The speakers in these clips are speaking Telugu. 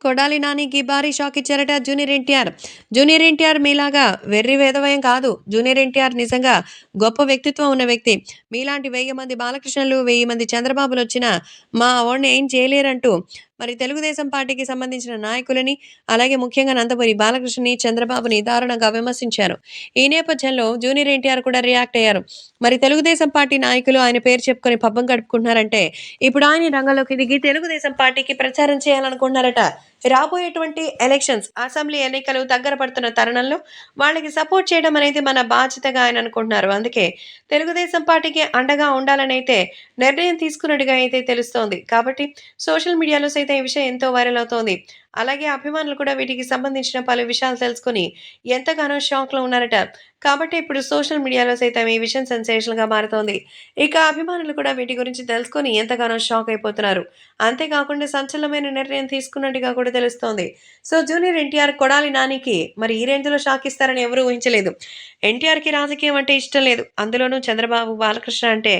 కొడాలి నానికి భారీ షాక్ ఇచ్చారట జూనియర్ ఎన్టీఆర్. జూనియర్ ఎన్టీఆర్ మీలాగా వెర్రి వేదవయం కాదు. జూనియర్ ఎన్టీఆర్ నిజంగా గొప్ప వ్యక్తిత్వం ఉన్న వ్యక్తి. మీలాంటి 1000 మంది బాలకృష్ణలు, 1000 మంది చంద్రబాబులొచ్చినా మా వోడిని ఏం చేయలేరంటూ మరి తెలుగుదేశం పార్టీకి సంబంధించిన నాయకులని, అలాగే ముఖ్యంగా నందమూరి బాలకృష్ణని, చంద్రబాబుని దారుణంగా విమర్శించారు. ఈ నేపథ్యంలో జూనియర్ ఎన్టీఆర్ కూడా రియాక్ట్ అయ్యారు. మరి తెలుగుదేశం పార్టీ నాయకులు ఆయన పేరు చెప్పుకొని పబ్బం గడుపుకుంటున్నారంటే, ఇప్పుడు ఆయన రంగంలోకి దిగి తెలుగుదేశం పార్టీకి ప్రచారం చేయాలనుకుంటున్నారట. రాబోయేటువంటి ఎలక్షన్స్, అసెంబ్లీ ఎన్నికలు దగ్గర పడుతున్న తరుణంలో వాళ్ళకి సపోర్ట్ చేయడం అనేది మన బాధ్యతగా ఆయన అనుకుంటున్నారు. అందుకే తెలుగుదేశం పార్టీకి అండగా ఉండాలనైతే నిర్ణయం తీసుకున్నట్టుగా అయితే తెలుస్తోంది. కాబట్టి సోషల్ మీడియాలో సైతం ఈ విషయం ఎంతో వైరల్ అవుతోంది. అలాగే అభిమానులు కూడా వీటికి సంబంధించిన పలు విషయాలు తెలుసుకొని ఎంతగానో షాక్‌లో ఉన్నారట. కాబట్టి ఇప్పుడు సోషల్ మీడియాలో సైతం ఈ విషయం సెన్సేషనల్‌గా మారుతోంది. ఇక అభిమానులు కూడా వీటి గురించి తెలుసుకొని ఎంతగానో షాక్ అయిపోతున్నారు. అంతేకాకుండా సంచలనమైన నిర్ణయం తీసుకున్నట్టుగా కూడా తెలుస్తోంది. సో, జూనియర్ ఎన్టీఆర్ కొడాలి నానికి మరి ఈ రేంజ్‌లో షాక్ ఇస్తారని ఎవరు ఊహించలేదు. ఎన్టీఆర్‌కి రాజకీయం అంటే ఇష్టం లేదు. అందులోనూ చంద్రబాబు, బాలకృష్ణ అంటే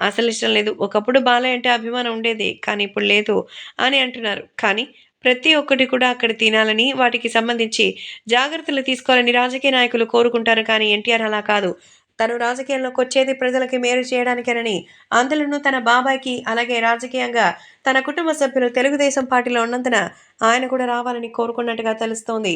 అసలు ఇష్టం లేదు. ఒకప్పుడు బాలయ్య అంటే అభిమానం ఉండేది. కానీ ఇప్పుడు లేదు అని అంటున్నారు. కానీ ప్రతి ఒక్కటి కూడా అక్కడ తినాలని, వాటికి సంబంధించి జాగ్రత్తలు తీసుకోవాలని రాజకీయ నాయకులు కోరుకుంటారు. కానీ ఎన్టీఆర్ అలా కాదు. తను రాజకీయాల్లోకొచ్చేది ప్రజలకి మేలు చేయడానికేనని, అందులోనూ తన బాబాయికి, అలాగే రాజకీయంగా తన కుటుంబ సభ్యులు తెలుగుదేశం పార్టీలో ఉన్నందున ఆయన కూడా రావాలని కోరుకున్నట్టుగా తెలుస్తోంది.